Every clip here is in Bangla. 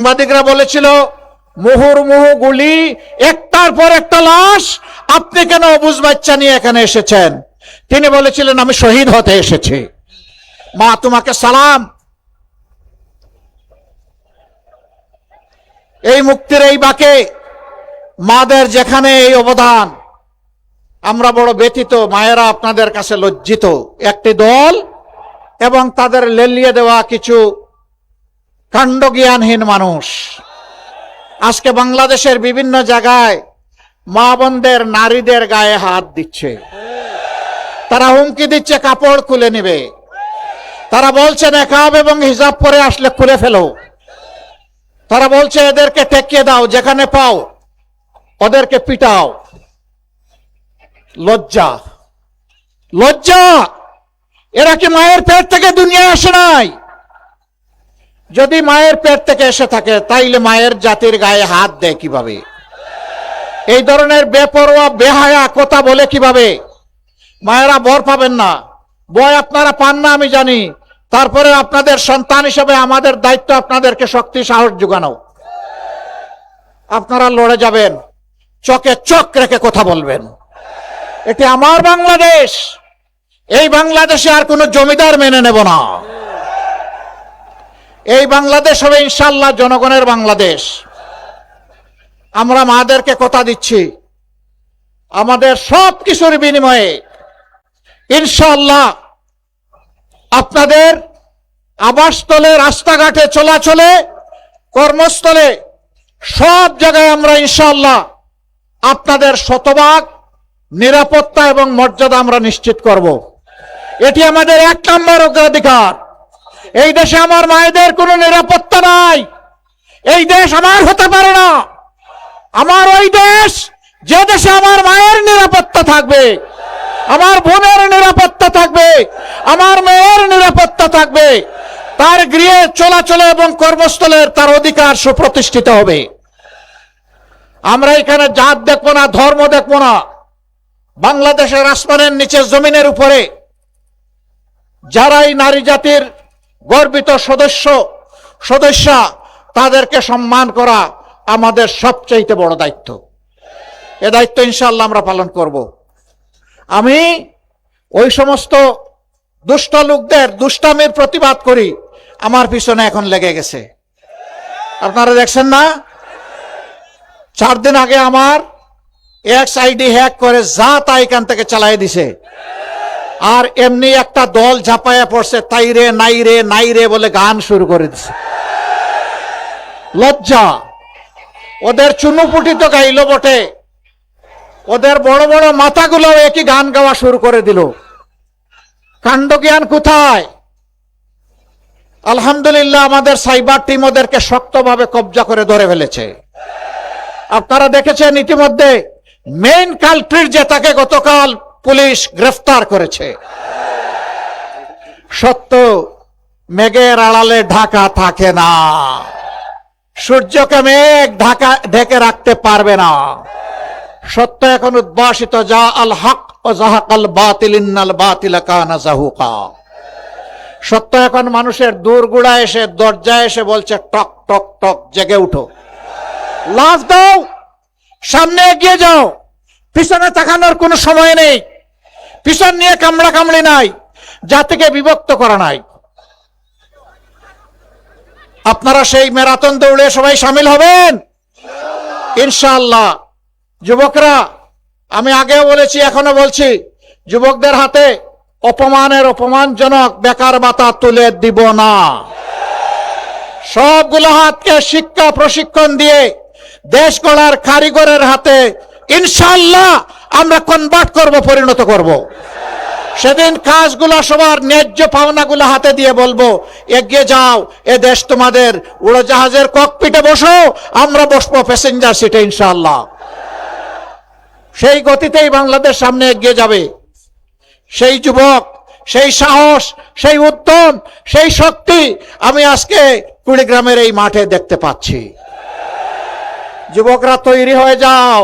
সাংবাদিকরা বলেছিল মুহুর্মুহু গুলি, একটার পর একটা লাশ, আপনি কেন অবুঝ বাচ্চা নিয়ে এখানে এসেছেন? তিনি বলেছিলেন আমি শহীদ হতে এসেছি। মা তোমাকে সালাম। এই মুক্তির এই বাকে মাদের যেখানে এই অবদান, আমরা বড় ব্যথিত। মায়েরা আপনাদের কাছে লজ্জিত। একটি দল এবং তাদের লেলিয়ে দেওয়া কিছু কাণ্ডজ্ঞানহীন মানুষ আজকে বাংলাদেশের বিভিন্ন জায়গায় মা বোনদের, নারীদের গায়ে হাত দিচ্ছে। তারা হুমকি দিচ্ছে কাপড় খুলে নেবে। তারা বলছে নেকাব এবং হিজাব পরে আসলে খুলে ফেলো। তারা বলছে এদেরকে ঠেকিয়ে দাও, যেখানে পাও ওদেরকে পিটাও। লজ্জা, লজ্জা! এরা কি মায়ের পেট থেকে দুনিয়ায় আসে নাই? যদি মায়ের পেট থেকে এসে থাকে তাইলে মায়ের জাতির গায়ে হাত দেয় কিভাবে? এই ধরনের বেপরোয়া বেহায়া কথা বলে কিভাবে? মায়েরা ভয় পাবেন না। ভয় আপনারা পান না আমি জানি, তারপরে আপনাদের সন্তান হিসেবে আমাদের দায়িত্ব আপনাদেরকে শক্তি সাহস যোগানো। আপনারা লড়ে যাবেন, চোখে চোখ রেখে কথা বলবেন। এটি আমার বাংলাদেশ। এই বাংলাদেশে আর কোনো জমিদার মেনে নেব না। এই বাংলাদেশ হবে ইনশাআল্লাহ জনগণের বাংলাদেশ। আমরা মাদেরকে কথা দিচ্ছি, আমাদের সব কিছুর বিনিময়ে ইনশাআল্লাহ আপনাদের আবাসস্থলে, রাস্তাঘাটে, চলাচলে, কর্মস্থলে, সব জায়গায় আমরা ইনশাআল্লাহ আপনাদের শতভাগ নিরাপত্তা এবং মর্যাদা আমরা নিশ্চিত করব। এটি আমাদের 1 নম্বর অগ্রাধিকার। এই দেশে আমার মায়েদের কোনো নিরাপত্তা নাই। এই দেশ আমার হতে পারে না। আমার ওই দেশ, যে দেশে আমার মায়ের নিরাপত্তা থাকবে, আমার বোনের নিরাপত্তা থাকবে, আমার মেয়ের নিরাপত্তা থাকবে, তার গৃহে চলাচলে এবং কর্মস্থলের তার অধিকার সুপ্রতিষ্ঠিত হবে। আমরা এখানে জাত দেখবো না, ধর্ম দেখবো না। বাংলাদেশের আসমানের নিচে, জমিনের উপরে যারাই নারী জাতির গর্বিত সদস্যা, তাদেরকে সম্মান করা আমাদের সবচাইতে বড় দায়িত্ব। এ দায়িত্ব ইনশাআল্লাহ আমরা পালন করব। আমি ওই সমস্ত দুষ্ট লোকদের দুষ্টামির প্রতিবাদ করি, আমার পিছনে এখন লেগে গেছে। আপনারা দেখছেন না? 4 দিন আগে আমার এক্স আইডি হ্যাক করে যা তা এখান থেকে চালাই দিছে। আর এমনি একটা দল ঝাঁপাইয়া পড়ছে, তাই রে নাই রে নাই রে বলে গান শুরু করে দিছে। লজ্জা! ওদের চুনুপুটি তো গাইল বটে, ওদের বড় বড় মাথাগুলো একই গান গাওয়া শুরু করে দিল। কাণ্ডজ্ঞান কোথায়? আলহামদুলিল্লাহ আমাদের সাইবার টিম ওদেরকে শক্তভাবে কবজা করে ধরে ফেলেছে। আপনারা দেখেছেন ইতিমধ্যে মেইন কালপ্রিট, যে তাকে গতকাল পুলিশ গ্রেফতার করেছে। সত্য মেঘের আড়ালে ঢাকা থাকে না, সূর্যকে মেঘ ঢেকে রাখতে পারবে না। সত্য এখন উদ্ভাসিত। যা আল হক ও জাহাকাল বাতিল ইন্নাল বাতিলা কানা জাহুকা। সত্য এখন মানুষের দূরগুড়া এসে, দরজায় এসে বলছে টক টক টক, জেগে উঠো, লাফ দাও, সামনে এগিয়ে যাও। পিছনে তাকানোর কোনো সময় নেই, পিছন নিয়ে কামড়া কামড়ি নাই, জাতিকে বিভক্ত করা নাই। আপনারা সেই ম্যারাথন দৌড়ে সবাই সামিল হবেন ইনশাআল্লাহ। যুবকরা, আমি আগেও বলেছি, এখনো বলছি, যুবকদের হাতে অপমানজনক বেকার ভাতা তুলে দিব না। সবগুলো হাতকে শিক্ষা প্রশিক্ষণ দিয়ে দেশ গড়ার কারিগরের হাতে ইনশাআল্লাহ আমরা কনভার্ট করব, পরিণত করব। সেদিন কাজগুলো সবার ন্যায্য পাওনাগুলো হাতে দিয়ে বলবো, এগিয়ে যাও, এ দেশ তোমাদের। উড়োজাহাজের ককপিটে বসো, আমরা বসবো প্যাসেঞ্জার সিটে ইনশাআল্লাহ। সেই গতিতেই বাংলাদেশ সামনে এগিয়ে যাবে। সেই যুবক, সেই সাহস, সেই উদ্যম, সেই শক্তি আমি আজকে কুড়িগ্রামের এই মাঠে দেখতে পাচ্ছি। যুবকরা তৈরি হয়ে যাও,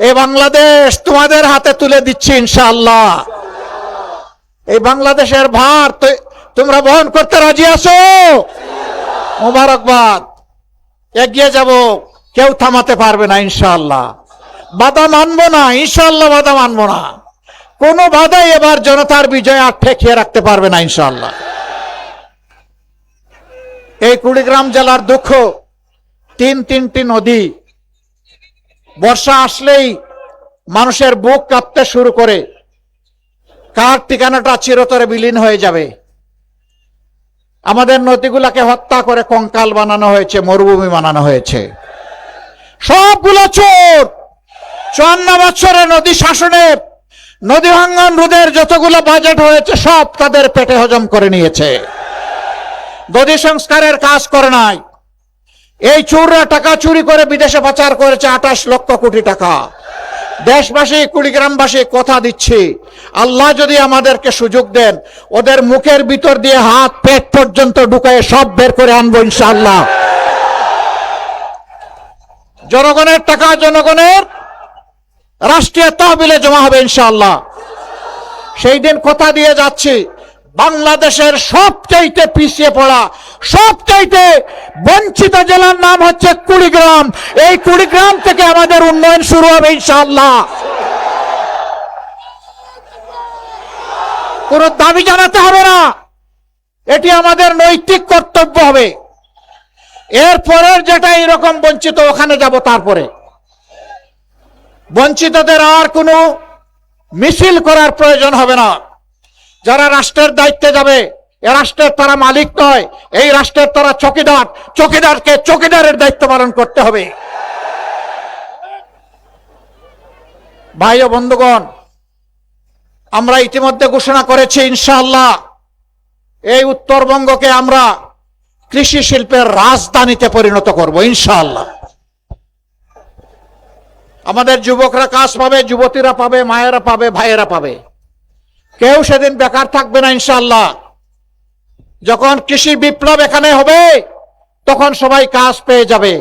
এই বাংলাদেশ তোমাদের হাতে তুলে দিচ্ছি ইনশাআল্লাহ। এই বাংলাদেশের ভার তোমরা বহন করতে রাজি আছো? মোবারকবাদ। এগিয়ে যাব, কেউ থামাতে পারবে না ইনশাআল্লাহ। বাধা মানবো না ইনশাআল্লাহ, বাধা মানবো না। কোনো বাধাই এবার জনতার বিজয় আর ঠেকিয়ে রাখতে পারবে না ইনশাআল্লাহ। এই কুড়িগ্রাম জেলার দুঃখ, তিনটি নদী বর্ষা আসলেই মানুষের বুক কাঁপতে শুরু করে। কার ঠিকানাটা চিরতরে বিলীন হয়ে যাবে। আমাদের নদীগুলাকে হত্যা করে কঙ্কাল বানানো হয়েছে, মরুভূমি বানানো হয়েছে। সবগুলো চোর 54 বছরের নদী শাসনে নদী ভাঙ্গন রোধের যতগুলো বাজেট হয়েছে সব তাদের পেটে হজম করে নিয়েছে। নদী সংস্কারের কাজ করে নাই। এই চোররা টাকা চুরি করে বিদেশে পাচার করেছে 28 লক্ষ কোটি টাকা। দেশবাসী, কুড়িগ্রামবাসী কথা দিচ্ছি, আল্লাহ যদি আমাদেরকে সুযোগ দেন, ওদের মুখের ভিতর দিয়ে হাত পেট পর্যন্ত ঢুকায় সব বের করে আনবো ইনশাআল্লাহ। জনগণের টাকা জনগণের রাষ্ট্রীয় তহবিলে জমা হবে ইনশাআল্লাহ। সেই দিন কথা দিয়ে যাচ্ছি, বাংলাদেশের সবচাইতে পিছিয়ে পড়া, সবচাইতে বঞ্চিত জেলার নাম হচ্ছে কুড়িগ্রাম। এই কুড়িগ্রাম থেকে আমাদের উন্নয়ন শুরু হবে ইনশাআল্লাহ। কোন দাবি জানাতে হবে না, এটি আমাদের নৈতিক কর্তব্য হবে। এরপরের যেটা এইরকম বঞ্চিত ওখানে যাব। তারপরে বঞ্চিতদের আর কোনো মিছিল করার প্রয়োজন হবে না। যারা রাষ্ট্রের দায়িত্বে যাবে, এ রাষ্ট্রের তারা মালিক নয়, এই রাষ্ট্রের তারা চকিদার। চকিদারকে চকিদারের দায়িত্ব পালন করতে হবে। ভাই ও বন্ধুগণ, আমরা ইতিমধ্যে ঘোষণা করেছি ইনশাআল্লাহ এই উত্তরবঙ্গকে আমরা কৃষি শিল্পের রাজধানীতে পরিণত করব ইনশাআল্লাহ। আমাদের যুবকরা কাজ পাবে, যুবতীরা পাবে, মায়েরা পাবে, ভাইয়েরা পাবে। কেউ সেদিন বেকার থাকবে না ইনশাআল্লাহ। যখন কৃষি বিপ্লব এখানে হবে তখন সবাই কাজ পেয়ে যাবে।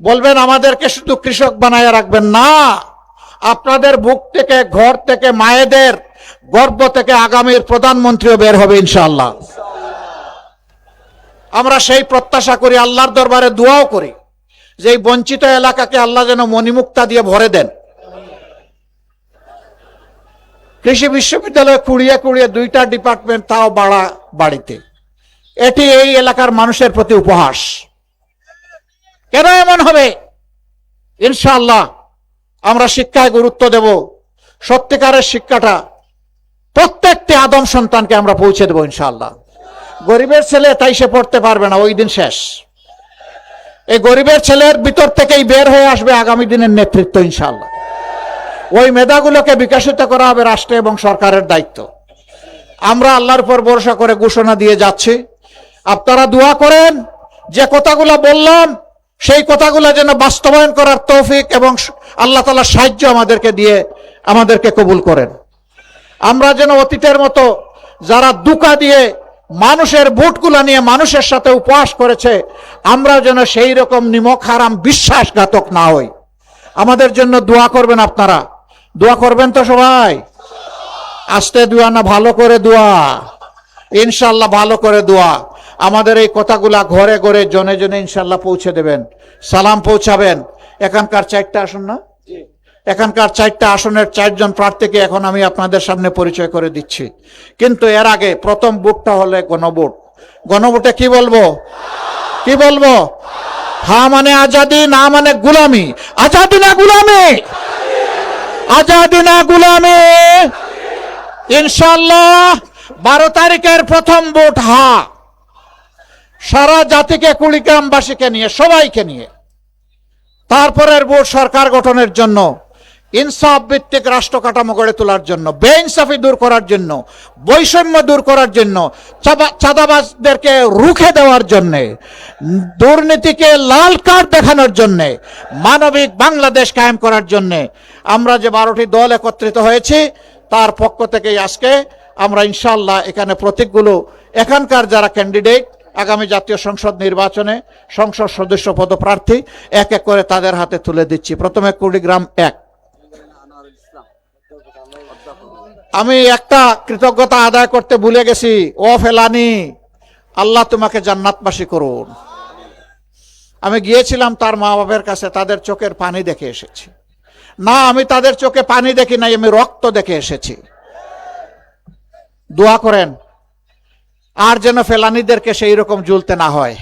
বলবেন আমাদেরকে শুধু কৃষক বানায় রাখবেন না, আপনাদের বুক থেকে, ঘর থেকে, মায়েদের গর্ভ থেকে আগামীর প্রধানমন্ত্রীও বের হবে ইনশাআল্লাহ। আমরা সেই প্রত্যাশা করি, আল্লাহর দরবারে দোয়াও করি যে এই বঞ্চিত এলাকাকে আল্লাহ যেন মণিমুক্তা দিয়ে ভরে দেন। কৃষি বিশ্ববিদ্যালয়ে কুড়িয়ে 2টা ডিপার্টমেন্ট, তাও বাড়িতে। এটি এই এলাকার মানুষের প্রতি উপহাস। কেন এমন হবে? ইনশাআল্লাহ আমরা শিক্ষায় গুরুত্ব দেব। সত্যিকারের শিক্ষাটা প্রত্যেকটি আদম সন্তানকে আমরা পৌঁছে দেব ইনশাআল্লাহ। গরিবের ছেলে তাই সে পড়তে পারবে না, ওই দিন শেষ। এই গরিবের ছেলের ভিতর থেকেই বের হয়ে আসবে আগামী দিনের নেতৃত্ব ইনশাআল্লাহ। ওই মেধাগুলোকে বিকশিত করা হবে রাষ্ট্র এবং সরকারের দায়িত্ব। আমরা আল্লাহর উপর ভরসা করে ঘোষণা দিয়ে যাচ্ছি। আপনারা দোয়া করেন যে কথাগুলো বললাম সেই কথাগুলো যেন বাস্তবায়ন করার তৌফিক এবং আল্লাহ তাআলার সাহায্য আমাদেরকে দিয়ে আমাদেরকে কবুল করেন। আমরা যেন অতীতের মতো যারা দুকা দিয়ে মানুষের ভোটগুলা নিয়ে মানুষের সাথে উপহাস করেছে, আমরা যেন সেই রকম নিমক হারাম বিশ্বাসঘাতক না হই। আমাদের জন্য দোয়া করবেন। আপনারা দোয়া করবেন তো সবাই? আস্তে দোয়া না ভালো করে দোয়া? ইনশাআল্লাহ ভালো করে দোয়া। আমাদের এই কথাগুলা ঘরে ঘরে জনে জনে ইনশাআল্লাহ পৌঁছে দেবেন, সালাম পৌঁছাবেন। এখানকার 4টা আসন না, এখানকার 4টা আসনের 4 জন প্রার্থীকে এখন আমি আপনাদের সামনে পরিচয় করে দিচ্ছি। কিন্তু এর আগে প্রথম ভোটটা হলে গণভোট। গণভোটে কি বলবো? কি বলবো? হ্যাঁ মানে আজাদি, না মানে গুলামি। আজাদি না গুলামি, আজাদি না গুলামি। ইনশাআল্লাহ 12 তারিখের প্রথম ভোট হ্যাঁ। সারা জাতিকে, কুড়িগ্রামবাসীকে নিয়ে, সবাইকে নিয়ে। তারপরের ভোট সরকার গঠনের জন্য, ইনসাফ ভিত্তিক রাষ্ট্র কাঠামো গড়ে তোলার জন্য, বেইনসাফি দূর করার জন্য, বৈষম্য দূর করার জন্য, চাঁদাবাজদেরকে রুখে দেওয়ার জন্য, দুর্নীতিকে লাল কার্ড দেখানোর জন্য, মানবিক বাংলাদেশ কায়েম করার জন্য আমরা যে 12টি দল একত্রিত হয়েছি তার পক্ষ থেকে আজকে আমরা ইনশাআল্লাহ এখানে প্রতীকগুলো এখানকার যারা ক্যান্ডিডেট আগামী জাতীয় সংসদ নির্বাচনে সংসদ সদস্য পদপ্রার্থী এক এক করে তাদের হাতে তুলে দিচ্ছি। প্রথমে কুড়িগ্রাম 1। আমি একটা কৃতজ্ঞতা আদায় করতে ভুলে গেছি। ও ফেলানি, আল্লাহ তোমাকে জান্নাতবাসী করুন। আমি গিয়েছিলাম তার মা বাবার কাছে, তাদের চোখের পানি দেখে এসেছি। না, আমি তাদের চোখে পানি দেখি নাই, আমি রক্ত দেখে এসেছি। দোয়া করেন আর যেন ফেলানিদেরকে সেই রকম ঝুলতে না হয়।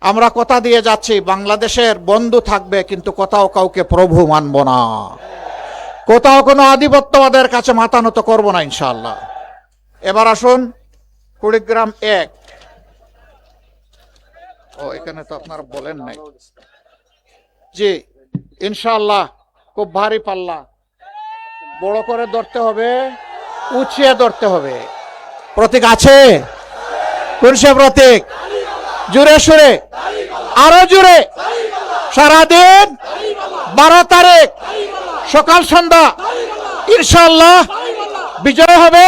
আমরা কথা দিয়ে যাচ্ছি বাংলাদেশের বন্ধু থাকবে, কিন্তু কোথাও কাউকে প্রভু মানব না, কোথাও কোনো আধিপত্যবাদের কাছে মাথা নত করবো না ইনশাআল্লাহ। এবার আসুন কুড়িগ্রাম 1। ও, এখানে তো আপনারা বলেন নাই। জি, ইনশাআল্লাহ খুব ভারী পাল্লা, বড় করে ধরতে হবে, উঁচিয়ে ধরতে হবে। প্রতীক আছে? কোন সে প্রতীক? জুড়ে সুরে, আরো জুড়ে। সারাদিন 12 তারিখ সকাল সন্ধ্যা ইনশাআল্লাহ বিজয় হবে,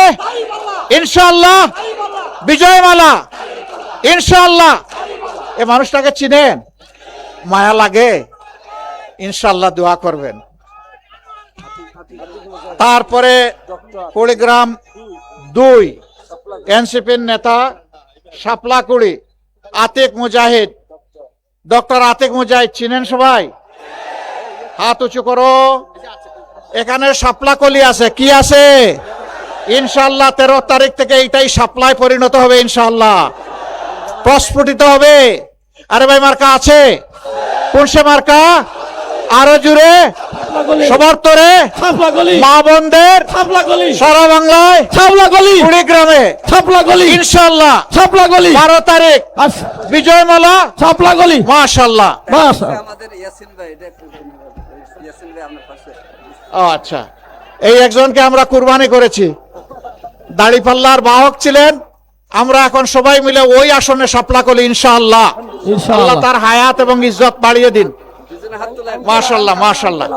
ইনশাআল্লাহ বিজয়মালা, ইনশাআল্লাহ। এ মানুষটাকে চিনেন? মায়া লাগে, ইনশাআল্লাহ দোয়া করবেন। তারপরে কুড়িগ্রাম 2 এনসিপির নেতা শাপলাকুড়ি আতিক মুজাহিদ, ডক্টর আতিক মুজাহিদ চিনেন সবাই? হাত উঁচু করো। এখানে শাপলাকলি আছে, কি আছে? ইনশাআল্লাহ 13 তারিখ থেকে এইটাই শাপলায় পরিণত হবে, ইনশাআল্লাহ প্রস্ফুটিত হবে। আরে ভাই, মার্কা আছে? কোন সে মার্কা? আরো জুড়ে, সবার তরে, মা বোনদের সারা বাংলায়, কুড়িগ্রামে ইনশাআল্লাহ 12 তারিখ বিজয়মালা, মাশাআল্লাহ। আচ্ছা, এই একজনকে আমরা কুরবানি করেছি, দাড়িপাল্লার বাহক ছিলেন। আমরা এখন সবাই মিলে ওই আসনে শাপলা করি ইনশাআল্লাহ। আল্লাহ তার হায়াত এবং ইজ্জত বাড়িয়ে দিন। মাশাআল্লাহ, মাশাআল্লাহ।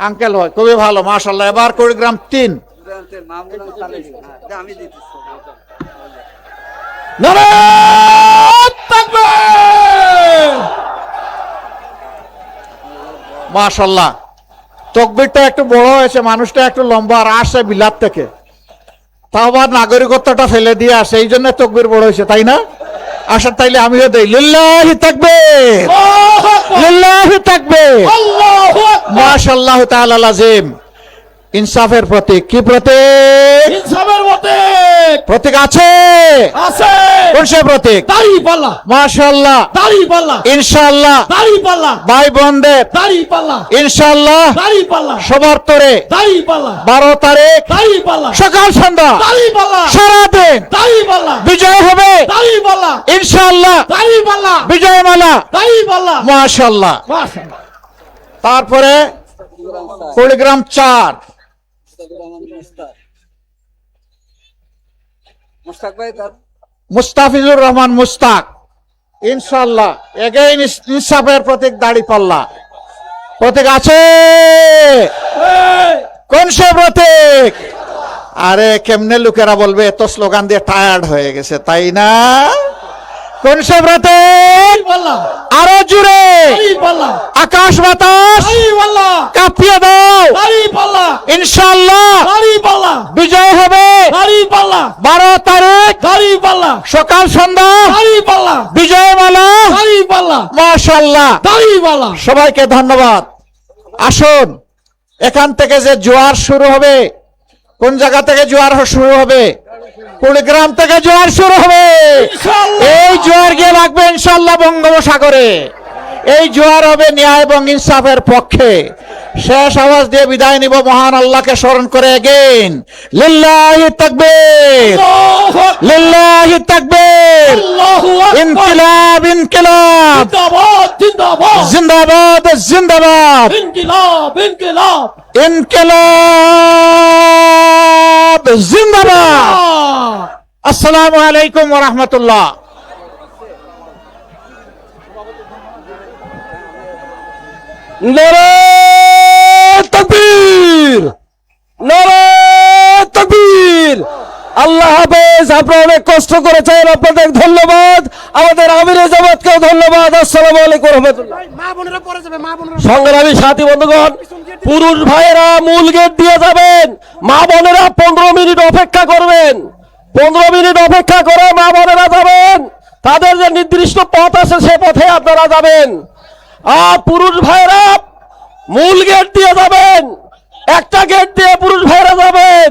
আঙ্কেল হয়, খুবই ভালো, মাশাআল্লাহ। এবার কুড়িগ্রাম 3। মাশাআল্লাহ, তকবীরটা একটু বড় হয়েছে, মানুষটা একটু লম্বা, আর আসছে বিলাত থেকে, তাও আবার নাগরিকত্বটা ফেলে দিয়ে আসে, এই জন্য তকবীর বড় হয়েছে, তাই না? আসার তাইলে আমিও দেই লিল্লাহি তাকবীর, লিল্লাহি তাকবীর, মাশাআল্লাহ তাআলা আযীম। ইনসাফের প্রতীক, কি প্রতীক? ইনসাফের প্রতীক। প্রতীক আছে? আছে। কোন সে প্রতীক? দাড়িপাল্লা। মাশাআল্লাহ, দাড়িপাল্লা। ইনশাআল্লাহ দাড়িপাল্লা। ভাই বোনদের দাড়িপাল্লা। ইনশাআল্লাহ দাড়িপাল্লা। সবার তরে দাড়িপাল্লা। 12 তারিখ দাড়িপাল্লা। সকাল সন্ধ্যা দাড়িপাল্লা। সারাদিন দাড়িপাল্লা। বিজয় হবে, দাড়িপাল্লা। ইনশাআল্লাহ দাড়িপাল্লা। বিজয়মালা, দাড়িপাল্লা। মাশাআল্লাহ। মাশাআল্লাহ। তারপরে কুড়িগ্রাম 4 মুস্তাফিজুর রহমান মুস্তাক, ইনশাআল্লাহ এগেইন ইনসাফের প্রতীক দাড়িপাল্লা। প্রতীক আছে? কোন সে প্রতীক? আরে কেমনে লোকেরা বলবে, এত স্লোগান দিয়ে টায়ার্ড হয়ে গেছে, তাই না? কোন সে প্রতীক? আরো জুড়ে, আকাশ বাতাস কাঁপিয়ে দাও, ইনশাআল্লাহ বিজয় হবে। 12 তারিখ সকাল সন্ধ্যা বিজয়মালা, মাশাআল্লাহ। সবাইকে ধন্যবাদ। আসুন, এখান থেকে যে জোয়ার শুরু হবে, কোন জায়গা থেকে জোয়ার শুরু হবে? কুড়িগ্রাম থেকে জোয়ার শুরু হবে। এই জোয়ার গিয়ে লাগবে ইনশাআল্লাহ বঙ্গোপসাগরে। এই জোয়ার হবে ন্যায় এবং ইনসাফের পক্ষে। শেষ আওয়াজ দিয়ে বিদায় নিব মহান আল্লাহকে স্মরণ করে। এগেইন লিল্লাহি তাকবীর, লিল্লাহি তাকবীর, ইনকিলাব, ইনকিলাব, জিন্দাবাদ, জিন্দাবাদ, ইনকিলাব, ইনকিলাব, ইনকিলাব, জিন্দাবাদ। আসসালামু আলাইকুম ওয়া রাহমাতুল্লাহ। নারায়ে তাকবীর, নারায়ে তাকবীর। আল্লাহ হাফেজ। আপনারা অনেক কষ্ট করেছেন, আপনাদের ধন্যবাদ। আমাদের আমিরে জামাতকেও ধন্যবাদ। আসসালামু আলাইকুম রহমতুল্লাহ। সংগ্রামী সাথী বন্ধুগণ, পুরুষ ভাইয়েরা মূল গেট দিয়ে যাবেন, মা বোনেরা 15 মিনিট অপেক্ষা করবেন। 15 মিনিট অপেক্ষা করে মা বোনেরা যাবেন। তাদের যে নির্দিষ্ট পথ আছে সে পথে আপনারা যাবেন। আর পুরুষ ভাইরা মূল গেট দিয়ে যাবেন, একটা গেট দিয়ে পুরুষ ভাইরা যাবেন।